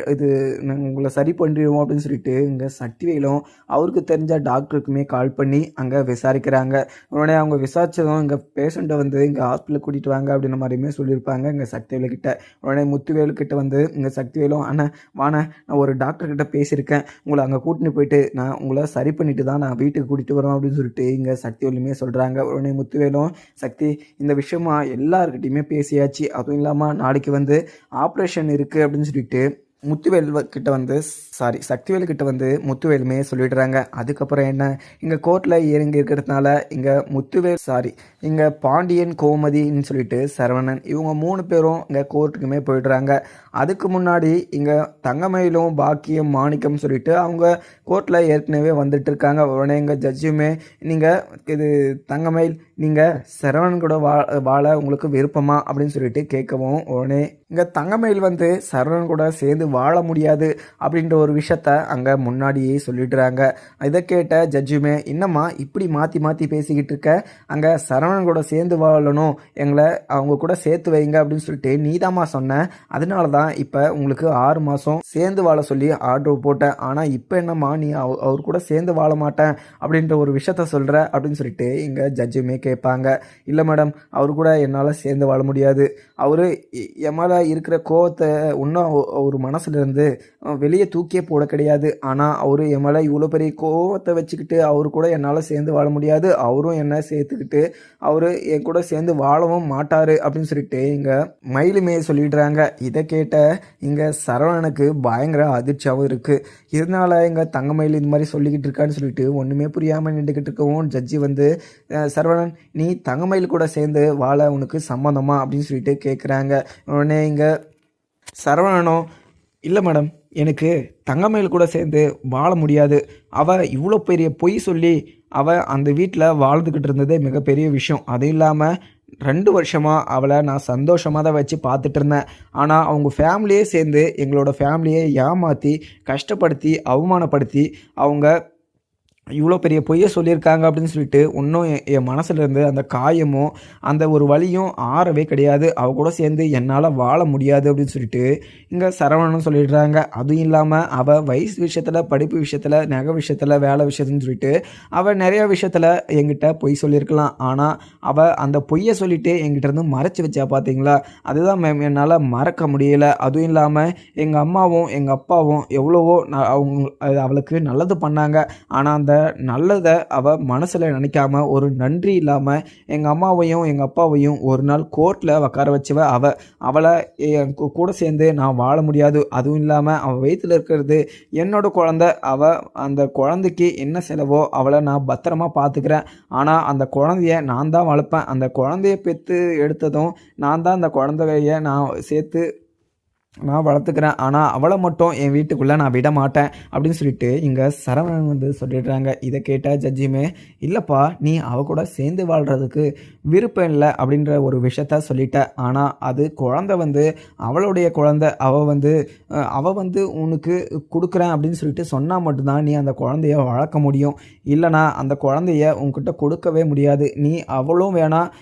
உங்களை சரி பண்ணிடுவோம் அப்படின்னு சொல்லிட்டு இங்கே சக்திவேலும் அவருக்கு தெரிஞ்ச டாக்டருக்குமே கால் பண்ணி அங்கே விசாரிக்கிறாங்க. உடனே அவங்க விசாரித்ததும் இங்கே பேஷண்ட்டை வந்து இங்கே ஹாஸ்பிட்டலுக்கு கூட்டிகிட்டு வாங்க அப்படின்ற மாதிரியுமே சொல்லி சொல்லியிருப்பாங்க இங்கே சக்திவேலு கிட்ட. உடனே முத்துவேலு கிட்ட வந்து இங்கே சக்திவேலும், அண்ணா வாண்ணா, நான் ஒரு டாக்டர் கிட்ட பேசியிருக்கேன், உங்களை அங்கே கூட்டின்னு போயிட்டு நான் உங்களை சரி பண்ணிட்டு தான் நான் வீட்டுக்கு கூட்டிகிட்டு வரோம் அப்படின்னு சொல்லிட்டு இங்கே சக்திவேலுமே சொல்கிறாங்க. உடனே முத்துவேலும், சக்தி இந்த விஷயமா எல்லாருக்கிட்டையுமே பேசியாச்சு, அதுவும் இல்லாமல் நாளைக்கு வந்து ஆப்ரேஷன் இருக்குது அப்படின்னு சொல்லிட்டு சக்திவேலு கிட்ட வந்து முத்துவேலுமே சொல்லிடுறாங்க. அதுக்கப்புறம் என்ன, இங்கே கோர்ட்டில் இறங்கி இருக்கிறதுனால இங்கே பாண்டியன், கோமதின்னு சொல்லிட்டு சரவணன், இவங்க 3 பேரும் இங்கே கோர்ட்டுக்குமே போயிடுறாங்க. அதுக்கு முன்னாடி இங்கே தங்கமயிலும் பாக்கியம், மாணிக்கம் சொல்லிட்டு அவங்க கோர்ட்டில் ஏற்கனவே வந்துட்டு இருக்காங்க. உடனே இங்கே ஜட்ஜுமே, நீங்கள் இது தங்கமயில், நீங்கள் சரவணன் கூட வாழ உங்களுக்கு விருப்பமா அப்படின்னு சொல்லிட்டு கேட்கவும், உடனே இங்கே தங்கமயில் வந்து சரவணன் கூட சேர்ந்து வாழ முடியாது அப்படின்ற ஒரு விஷயத்த அங்கே முன்னாடியே சொல்லிடுறாங்க. இதை கேட்ட ஜட்ஜுமே, என்னம்மா இப்படி மாற்றி மாற்றி பேசிக்கிட்டு இருக்க, அங்கே சரவணன் கூட சேர்ந்து வாழணும், எங்களை அவங்க கூட சேர்த்து வைங்க அப்படின்னு சொல்லிட்டு நீதாம்மா சொன்ன, அதனால தான் இப்போ உங்களுக்கு 6 மாதம் சேர்ந்து வாழ சொல்லி ஆர்டர் போட்டேன், ஆனால் இப்போ என்னம்மா நீ அவர் கூட சேர்ந்து வாழ மாட்டேன் அப்படின்ற ஒரு விஷயத்த சொல்கிற அப்படின்னு சொல்லிட்டு இங்கே ஜட்ஜுமே கேட்பாங்க. இல்லை மேடம், அவர் கூட என்னால் சேர்ந்து வாழ முடியாது, அவர் என் மேலே இருக்கிற கோவத்தை இன்னும் அவர் மனசுலேருந்து வெளியே தூக்கியே போட கிடையாது, ஆனால் அவர் என் மேலே இவ்வளோ பெரிய கோவத்தை வச்சுக்கிட்டு அவர் கூட என்னால் சேர்ந்து வாழ முடியாது, அவரும் என்னை சேர்த்துக்கிட்டு அவர் என் கூட சேர்ந்து வாழவும் மாட்டார் அப்படின்னு சொல்லிட்டு இங்கே மயிலுமே சொல்லிடுறாங்க. இதை கேட்ட இங்கே சரவணனுக்கு பயங்கர அதிர்ச்சியாகவும் இருக்குது. இதனால இங்கே தங்கமயில் இந்த மாதிரி சொல்லிக்கிட்டு இருக்கான்னு சொல்லிட்டு ஒன்றுமே புரியாமல் நின்றுக்கிட்டு இருக்கவும் ஜட்ஜி வந்து, சரவணன் நீ தங்கமயில் கூட சேர்ந்து வாழ உனக்கு சம்மந்தமா அப்படின்னு சொல்லிட்டு கேட்குறாங்க. உடனே இங்கே சரவணனும், இல்லை மேடம், எனக்கு தங்கமயில் கூட சேர்ந்து வாழ முடியாது, அவள் இவ்வளோ பெரிய பொய் சொல்லி அவள் அந்த வீட்டில் வாழ்ந்துக்கிட்டு இருந்ததே மிகப்பெரிய விஷயம், அதுவும் இல்லாமல் 2 வருஷமாக அவளை நான் சந்தோஷமாக தான் வச்சு பார்த்துட்டு இருந்தேன், ஆனால் அவங்க ஃபேமிலியே சேர்ந்து எங்களோட ஃபேமிலியை ஏமாற்றி கஷ்டப்படுத்தி அவமானப்படுத்தி அவங்க இவ்வளோ பெரிய பொய்யை சொல்லியிருக்காங்க அப்படின்னு சொல்லிட்டு இன்னும் என் மனசுலேருந்து அந்த காயமும் அந்த ஒரு வலியும் ஆறவே கிடையாது, அவ கூட சேர்ந்து என்னால் வாழ முடியாது அப்படின்னு சொல்லிட்டு இங்கே சரவணனும் சொல்லிடுறாங்க. அதுவும் இல்லாமல் அவள் வயசு விஷயத்தில், படிப்பு விஷயத்தில், நகை விஷயத்தில், வேலை விஷயத்துன்னு சொல்லிட்டு அவள் நிறையா விஷயத்தில் என்கிட்ட பொய் சொல்லியிருக்கலாம், ஆனால் அவள் அந்த பொய்யை சொல்லிவிட்டு என்கிட்ட இருந்து மறைச்சி வச்சா பார்த்தீங்களா, அதுதான் மேம் என்னால் மறக்க முடியலை. அதுவும் இல்லாமல் எங்கள் அம்மாவும் எங்கள் அப்பாவும் எவ்வளவோ அவளுக்கு நல்லது பண்ணாங்க, ஆனால் அந்த நல்லதை அவள் மனசில் நினைக்காம ஒரு நன்றி இல்லாமல் எங்கள் அம்மாவையும் எங்கள் அப்பாவையும் ஒரு நாள் கோர்ட்டில் உட்கார வச்சுவ அவளை கூட சேர்ந்து நான் வாழ முடியாது, அதுவும் இல்லாமல் அவள் வயிற்றில் இருக்கிறது என்னோட குழந்தை, அவள் அந்த குழந்தைக்கு என்ன செலவோ அவளை நான் பத்திரமா பார்த்துக்கிறேன், ஆனால் அந்த குழந்தைய நான் தான் வளர்ப்பேன், அந்த குழந்தைய பெற்று எடுத்ததும் நான் தான் அந்த குழந்தைய நான் சேர்த்து நான் வளர்த்துக்கிறேன், ஆனால் அவளை மட்டும் என் வீட்டுக்குள்ளே நான் விட மாட்டேன் அப்படின்னு சொல்லிட்டு இங்கே சரவணன் வந்து சொல்லிடுறாங்க. இதை கேட்ட ஜட்ஜியுமே, இல்லைப்பா நீ கூட சேர்ந்து வாழ்கிறதுக்கு விருப்பம் இல்லை அப்படின்ற ஒரு விஷயத்த சொல்லிட்ட, ஆனால் அது குழந்தை வந்து அவளுடைய குழந்தை, அவள் வந்து உனக்கு கொடுக்குறேன் அப்படின்னு சொல்லிட்டு சொன்னால் மட்டும்தான் நீ அந்த குழந்தைய வளர்க்க முடியும், இல்லைனா அந்த குழந்தைய உன்கிட்ட கொடுக்கவே முடியாது, நீ அவளும் வேணாம்,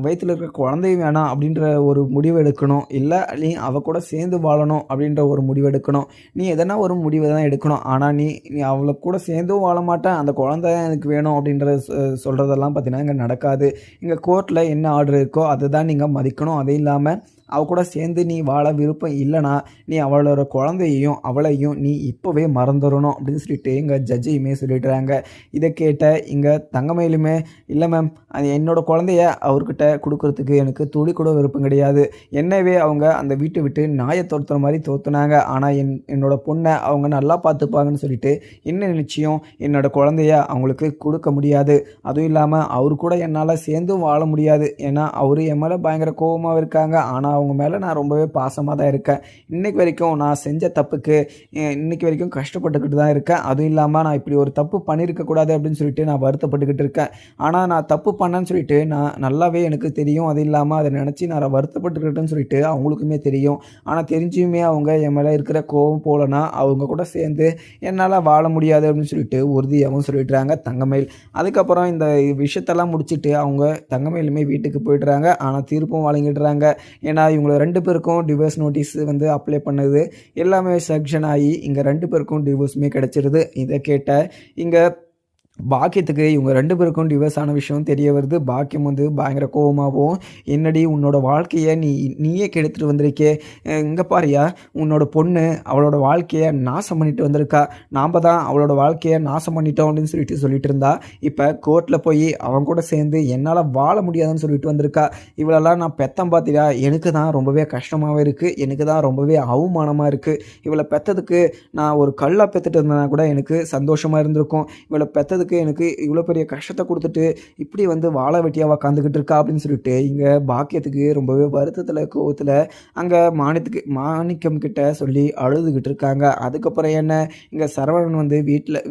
வயிற்றில் இருக்கிற குழந்தையும் வேணாம் அப்படின்ற ஒரு முடிவு எடுக்கணும், இல்லை நீ கூட சேர்ந்து வாழணும் அப்படின்ற ஒரு முடிவு எடுக்கணும், நீ எதனா ஒரு முடிவை தான் எடுக்கணும், ஆனால் நீ அவளை கூட சேர்ந்தும் வாழ மாட்டேன், அந்த குழந்தை எனக்கு வேணும் அப்படின்ற சொல்கிறதெல்லாம் பார்த்தீங்கன்னா இங்கே நடக்காது. இங்கே கோர்ட்டில் என்ன ஆர்டர் இருக்கோ அதை தான் நீங்கள் மதிக்கணும். அது இல்லாமல் கூட சேர்ந்து நீ வாழ விருப்பம் இல்லைனா நீ அவளோட குழந்தையையும் அவளையும் நீ இப்போவே மறந்துடணும் அப்படின்னு சொல்லிட்டு எங்கள் ஜட்ஜையுமே சொல்லிடுறாங்க. இதை கேட்ட இங்கே தங்கமயிலுமே, இல்லை மேம், அது என்னோடய குழந்தைய அவர்கிட்ட கொடுக்கறதுக்கு எனக்கு துளி கூட விருப்பம் கிடையாது, என்னவே அவங்க அந்த வீட்டை விட்டு நாயை தோற்றுற மாதிரி தோற்றுனாங்க, ஆனால் என்னோட பொண்ணை அவங்க நல்லா பார்த்துப்பாங்கன்னு சொல்லிட்டு என்ன நிச்சயம் என்னோடய குழந்தைய அவங்களுக்கு கொடுக்க முடியாது, அதுவும் இல்லாமல் அவரு கூட என்னால் சேர்ந்தும் வாழ முடியாது, ஏன்னா அவர் என் மேலே பயங்கர கோபமாக இருக்காங்க, ஆனால் அவங்க மேலே நான் ரொம்பவே பாசமாக தான் இருக்கேன், இன்றைக்கு வரைக்கும் நான் செஞ்ச தப்புக்கு இன்றைக்கி வரைக்கும் கஷ்டப்பட்டுக்கிட்டு தான் இருக்கேன், அதுவும் இல்லாமல் நான் இப்படி ஒரு தப்பு பண்ணியிருக்கக்கூடாது அப்படின்னு சொல்லிட்டு நான் வருத்தப்பட்டுக்கிட்டு இருக்கேன், ஆனால் நான் தப்பு பண்ணேன்னு சொல்லிட்டு நான் நல்லாவே எனக்கு தெரியும், அது இல்லாமல் அதை நினச்சி நான் வருத்தப்பட்டுக்கிட்டேன்னு சொல்லிட்டு அவங்களுக்குமே தெரியும், ஆனால் தெரிஞ்சுமே அவங்க என் மேலே இருக்கிற கோபம் போலனா அவங்க கூட சேர்ந்து என்னால் வாழ முடியாது அப்படின்னு சொல்லிட்டு உறுதியாகவும் சொல்லிடுறாங்க தங்கமயில். அதுக்கப்புறம் இந்த விஷயத்தெல்லாம் முடிச்சுட்டு அவங்க தங்கமயிலுமே வீட்டுக்கு போயிடுறாங்க, ஆனால் தீர்ப்பும் வழங்கிடுறாங்க. ஏன்னா இவங்க 2 பேருக்கும் டிவோர்ஸ் நோட்டீஸ் வந்து அப்ளை பண்ணது எல்லாமே செக்ஷன் ஆகி இங்கே 2 பேருக்கும் டிவோர்ஸுமே கிடச்சிருது. இதை கேட்ட இங்கே பாக்கியத்துக்கு இவங்க 2 பேருக்கும் டிவோர்ஸ் ஆன விஷயம் தெரிய வருது. பாக்கியம் வந்து பயங்கர கோவமாவும், "என்னடி உன்னோட வாழ்க்கைய நீயே கெடுத்துட்டு வந்திருக்கே! இங்க பாருய்யா, உன்னோட பொண்ணு அவளோட வாழ்க்கைய நாசம் பண்ணிட்டு வந்திருக்கா. நாம தான் அவளோட வாழ்க்கைய நாசம் பண்ணிட்டோம்" அப்படின்னு சொல்லிட்டு இருந்தா. இப்ப கோர்ட்ல போய் அவன் கூட சேர்ந்து என்னால வாழ முடியாதுன்னு சொல்லிட்டு வந்திருக்கா. இவளெல்லாம் நான் பெத்தேன் பாத்தியா, எனக்கு தான் ரொம்பவே கஷ்டமாவே இருக்கு. எனக்கு தான் ரொம்பவே அவமானமா இருக்கு. இவள பெத்ததுக்கு நான் ஒரு கல்லா பெத்துட்டு இருந்தேன்னா கூட எனக்கு சந்தோஷமா இருந்திருக்கும். இவள பெத்ததுக்கு எனக்கு இவ்வளோ பெரிய கஷ்டத்தை கொடுத்துட்டு இப்படி வந்து வாழை வெட்டியாக உக்காந்துக்கிட்டு இருக்கா அப்படின்னு சொல்லிட்டு இங்கே பாக்கியத்துக்கு ரொம்பவே வருத்தத்தில் கோவத்தில் அங்கே மாணிக்கம் கிட்ட சொல்லி அழுதுகிட்டு இருக்காங்க. அதுக்கப்புறம் என்ன, இங்கே சரவணன் வந்து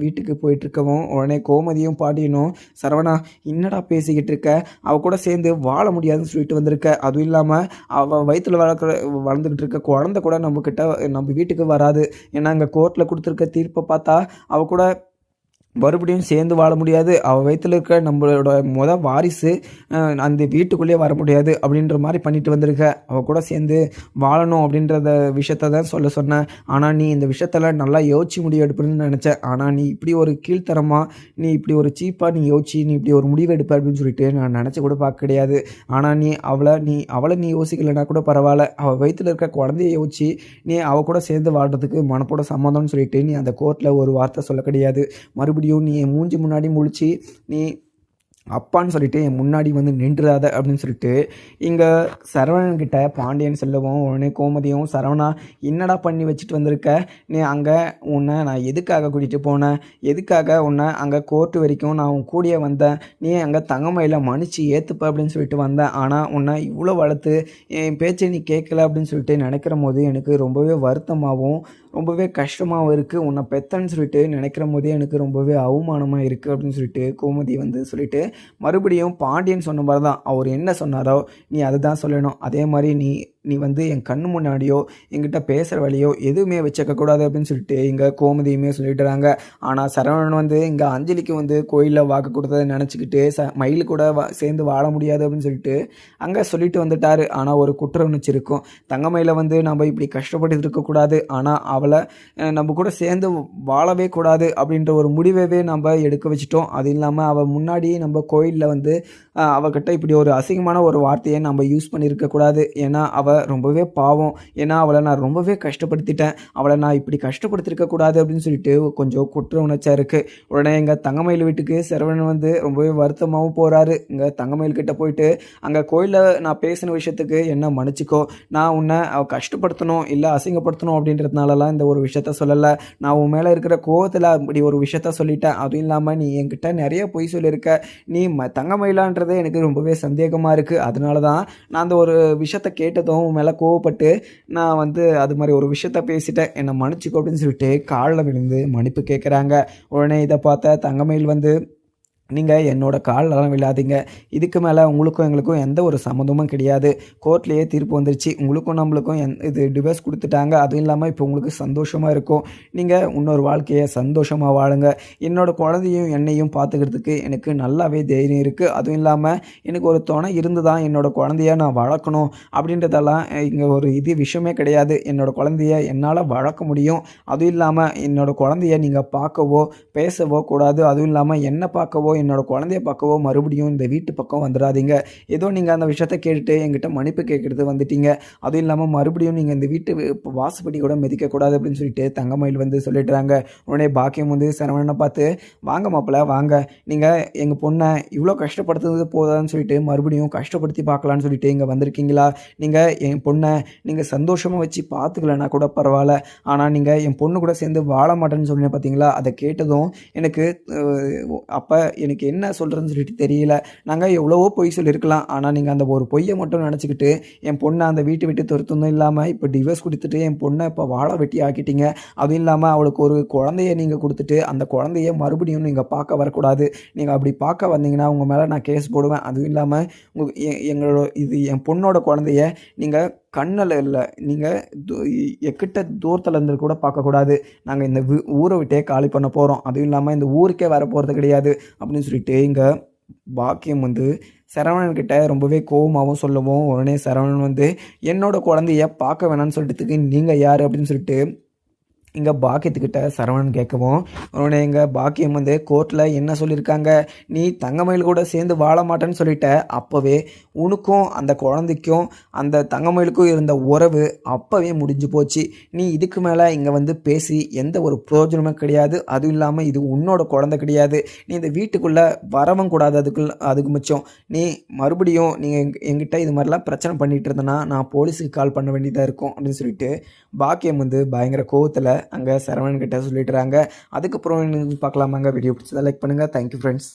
வீட்டுக்கு போயிட்டு இருக்கவும் உடனே கோமதியும் பாட்டியனும், "சரவணா என்னடா பேசிக்கிட்டு இருக்க, அவ கூட சேர்ந்து வாழ முடியாதுன்னு சொல்லிட்டு வந்திருக்க, அதுவும் இல்லாமல் அவள் வயிற்றில் வளர்ந்துக்கிட்டு இருக்க குழந்தை கூட நம்ம வீட்டுக்கு வராது. ஏன்னா இங்கே கோர்ட்டில் கொடுத்துருக்க தீர்ப்பை பார்த்தா அவ கூட மறுபடியும் சேர்ந்து வாழ முடியாது, அவள் வயிற்றில் இருக்க நம்மளோட வாரிசு அந்த வீட்டுக்குள்ளேயே வர முடியாது அப்படின்ற மாதிரி பண்ணிட்டு வந்திருக்க. அவள் கூட சேர்ந்து வாழணும் அப்படின்றத விஷயத்த தான் சொன்னேன். ஆனால் நீ இந்த விஷயத்தெல்லாம் நல்லா யோசிச்சு முடிவு எடுப்பேன்னு நினச்சேன். ஆனால் நீ இப்படி ஒரு கீழ்த்தரமாக, நீ இப்படி ஒரு சீப்பாக நீ இப்படி ஒரு முடிவு எடுப்ப அப்படின்னு சொல்லிட்டு நான் நினச்சி கூட பார்க்க கிடையாது. ஆனால் அவளை யோசிக்கலைன்னா கூட பரவாயில்ல, அவள் வயிற்றில் இருக்க குழந்தைய யோசிச்சு நீ அவள் கூட சேர்ந்து வாழ்கிறதுக்கு மனப்போட சம்மதம்னு சொல்லிட்டு நீ அந்த கோர்ட்டில் ஒரு வார்த்தை சொல்ல கிடையாது. மறுபடியும் நீ என் மூஞ்சி முன்னாடி முழிச்சு நீ அப்பான்னு சொல்லிட்டு என் முன்னாடி வந்து நின்றுறாத அப்படின்னு சொல்லிட்டு இங்கே சரவணன்கிட்ட பாண்டியன் செல்லவும் உடனே கோமதியும், "சரவணா என்னடா பண்ணி வச்சுட்டு வந்திருக்க, நீ அங்கே உன்னை நான் எதுக்காக கூட்டிகிட்டு போனேன், எதுக்காக உன்னை அங்கே கோர்ட்டு வரைக்கும் நான் உன் கூடிய வந்தேன், நீ அங்கே தங்கமயில மன்னிச்சு ஏற்றுப்ப அப்படின்னு சொல்லிட்டு வந்தேன். ஆனால் உன்னை இவ்வளோ வளர்த்து என் பேச்சை நீ கேட்கல அப்படின்னு சொல்லிட்டு நினைக்கிற போது எனக்கு ரொம்பவே வருத்தமாகவும் ரொம்பவே கஷ்டமாகவும் இருக்குது. உன்னை பெத்தன்னு சொல்லிட்டு நினைக்கிற போதே எனக்கு ரொம்பவே அவமானமாக இருக்குது அப்படின்னு சொல்லிட்டு கோமதி வந்து சொல்லிட்டு மறுபடியும் பாண்டியன் சொன்ன மாதிரி தான், அவர் என்ன சொன்னாரோ நீ அதை தான் சொல்லணும். அதே மாதிரி நீ வந்து என் கண்ணு முன்னாடியோ என்கிட்ட பேசுகிற வழியோ எதுவுமே வச்சுக்கக்கூடாது அப்படின்னு சொல்லிட்டு இங்கே கோமதியுமே சொல்லிட்டுறாங்க. ஆனால் சரவணன் வந்து இங்கே அஞ்சலிக்கு வந்து கோயிலில் வாக்கு கொடுத்ததை நினச்சிக்கிட்டு மயில் கூட சேர்ந்து வாழ முடியாது அப்படின்னு சொல்லிட்டு அங்கே சொல்லிட்டு வந்துட்டார். ஆனால் ஒரு குற்ற உணர்ச்சி இருக்கும். தங்கமயில வந்து நம்ம இப்படி கஷ்டப்பட்டு இருக்கக்கூடாது, ஆனால் அவளை நம்ம கூட சேர்ந்து வாழவே கூடாது அப்படின்ற ஒரு முடிவே நம்ம எடுக்க வச்சிட்டோம். அது இல்லாமல் அவள் முன்னாடி நம்ம கோயிலில் வந்து அவகிட்ட இப்படி ஒரு அசிங்கமான ஒரு வார்த்தையை நம்ம யூஸ் பண்ணியிருக்கக்கூடாது. ஏன்னா அவள் ரொம்பவே பாவம். ஏன்னா அவளை நான் ரொம்பவே கஷ்டப்படுத்திட்டேன், அவளை நான் இப்படி கஷ்டப்படுத்திருக்கக்கூடாது அப்படின்னு சொல்லிட்டு கொஞ்சம் குற்ற உணர்ச்சியாக இருக்குது. உடனே எங்கள் தங்கமயில் வீட்டுக்கு சரவணன் வந்து ரொம்பவே வருத்தமாகவும் போகிறாரு. இங்கே தங்கமயில் கிட்ட போயிட்டு, "அங்கே கோயிலில் நான் பேசின விஷயத்துக்கு என்ன மன்னிச்சிக்கோ, நான் உன்னை கஷ்டப்படுத்தணும் இல்லை அசிங்கப்படுத்தணும் அப்படின்றதுனாலலாம் இந்த ஒரு விஷயத்த சொல்லலை. நான் உன் மேலே இருக்கிற கோவத்தில் அப்படி ஒரு விஷயத்த சொல்லிட்டேன். அதுவும் இல்லாமல் நீ என்கிட்ட நிறைய பொய் சொல்லியிருக்க, நீ தங்கமயிலான்றதே எனக்கு ரொம்பவே சந்தேகமாக இருக்குது. அதனால தான் நான் அந்த ஒரு விஷயத்த கேட்டதும் உன் மேலே கோவப்பட்டு நான் வந்து அது மாதிரி ஒரு விஷயத்த பேசிட்டேன், என்னை மன்னிச்சிக்கோ அப்படின்னு சொல்லிட்டு காலில் விழுந்து மன்னிப்பு கேட்குறாங்க. உடனே இதை பார்த்த தங்கமயில் வந்து, "நீங்கள் என்னோட காலெல்லாம் விழாதீங்க, இதுக்கு மேலே உங்களுக்கும் எங்களுக்கும் எந்த ஒரு சம்மந்தமும் கிடையாது. கோர்ட்லேயே தீர்ப்பு வந்துருச்சு, உங்களுக்கும் நம்மளுக்கும் இது டிவோர்ஸ் கொடுத்துட்டாங்க. அதுவும் இல்லாமல் இப்போ உங்களுக்கு சந்தோஷமாக இருக்கும். நீங்கள் இன்னொரு வாழ்க்கையை சந்தோஷமாக வாழுங்க. என்னோட குழந்தையும் என்னையும் பார்த்துக்கிறதுக்கு எனக்கு நல்லாவே தைரியம் இருக்குது. அதுவும் இல்லாமல் எனக்கு ஒரு துணை இருந்து தான் என்னோடய குழந்தைய நான் வளர்க்கணும் அப்படின்றதெல்லாம் இங்கே ஒரு விஷயமே கிடையாது. என்னோடய குழந்தைய என்னால் வளர்க்க முடியும். அதுவும் இல்லாமல் என்னோடய குழந்தைய நீங்கள் பார்க்கவோ பேசவோ கூடாது. அதுவும் இல்லாமல் என்னை பார்க்கவோ என்னோட குழந்தைய பார்க்கவோ மறுபடியும் இந்த வீட்டு பக்கம் வந்துடாதீங்க. ஏதோ நீங்கள் அந்த விஷயத்த கேட்டுட்டு என்கிட்ட மன்னிப்பு கேட்குறது வந்துட்டீங்க, அதுவும் இல்லாமல் மறுபடியும் நீங்கள் இந்த வீட்டு வாசப்படி கூட மிதிக்கக்கூடாது அப்படின்னு சொல்லிட்டு தங்கமயில் வந்து சொல்லிடுறாங்க. உடனே பாக்கியம் வந்து சரவணனை பார்த்து, "வாங்க மாப்பிள்ள வாங்க, நீங்கள் எங்கள் பொண்ணை இவ்வளோ கஷ்டப்படுத்துறது போதான்னு சொல்லிட்டு மறுபடியும் கஷ்டப்படுத்தி பார்க்கலான்னு சொல்லிட்டு இங்கே வந்திருக்கீங்களா? நீங்கள் என் பொண்ணை நீங்கள் சந்தோஷமாக வச்சு பார்த்துக்கலன்னா கூட பரவாயில்ல, ஆனால் நீங்கள் என் பொண்ணு கூட சேர்ந்து வாழ மாட்டேன்னு சொன்னீங்க பார்த்தீங்களா, அதை கேட்டதும் எனக்கு அப்போ எனக்கு என்ன சொல்கிறேன்னு சொல்லிட்டு தெரியல. நாங்கள் எவ்வளவோ பொய் சொல்லியிருக்கலாம், ஆனால் நீங்கள் அந்த ஒரு பொய்யை மட்டும் நினச்சிக்கிட்டு என் பொண்ணை அந்த வீட்டை விட்டு துரத்துனதும் இல்லாமல் இப்போ டிவோர்ஸ் கொடுத்துட்டு என் பொண்ணை இப்போ வாழ வெட்டி ஆக்கிட்டீங்க. அதுவும் இல்லாமல் அவளுக்கு ஒரு குழந்தைய நீங்கள் கொடுத்துட்டு அந்த குழந்தைய மறுபடியும் நீங்கள் பார்க்க வரக்கூடாது. நீங்கள் அப்படி பார்க்க வந்தீங்கன்னா உங்கள் மேலே நான் கேஸ் போடுவேன். அதுவும் இல்லாமல் என் பொண்ணோட குழந்தைய நீங்கள் கண்ணில் இல்லை, நீங்கள் எக்கிட்ட தூரத்தில் இருந்து கூட பார்க்கக்கூடாது. நாங்கள் இந்த ஊரை விட்டே காலி பண்ண போகிறோம். அதுவும் இல்லாமல் இந்த ஊருக்கே வர போகிறது கிடையாது அப்படின்னு சொல்லிட்டு இங்கே பாக்கியம் வந்து சரவணன்கிட்ட ரொம்பவே கோபமாகவும் சொல்லவும், உடனே சரவணன் வந்து, "என்னோட குழந்தைய பார்க்க வேணான்னு சொல்லிட்டுக்கு நீங்கள் யார் அப்படின்னு சொல்லிட்டு இங்கே பாக்கியத்துக்கிட்ட சரவணன் கேட்கவும், உடனே எங்கள் பாக்கியம் வந்து கோர்ட்டில் என்ன சொல்லியிருக்காங்க, நீ தங்கமயில் கூட சேர்ந்து வாழ மாட்டேன்னு சொல்லிட்ட. அப்போவே உனக்கும் அந்த குழந்தைக்கும் அந்த தங்கமயிலுக்கும் இருந்த உறவு அப்போவே முடிஞ்சு போச்சு. நீ இதுக்கு மேலே இங்கே வந்து பேசி எந்த ஒரு பிரயோஜனமும் கிடையாது. அதுவும் இல்லாமல் இது உன்னோட குழந்தை கிடையாது. நீ இந்த வீட்டுக்குள்ளே வரவும் கூடாது. அதுக்கு மிச்சம் நீ மறுபடியும் நீங்கள் எங்கிட்ட இது மாதிரிலாம் பிரச்சனை பண்ணிகிட்டு இருந்தேன்னா நான் போலீஸுக்கு கால் பண்ண வேண்டியதாக இருக்கும் அப்படின்னு சொல்லிட்டு பாக்கியம் வந்து பயங்கர கோவத்தில் அங்கே சரவணன் கிட்ட சொல்லிட்டுறாங்க. அதுக்கப்புறம் பார்க்கலாமாங்க. வீடியோ பிடிச்சதை லைக் பண்ணுங்கள். Thank you friends.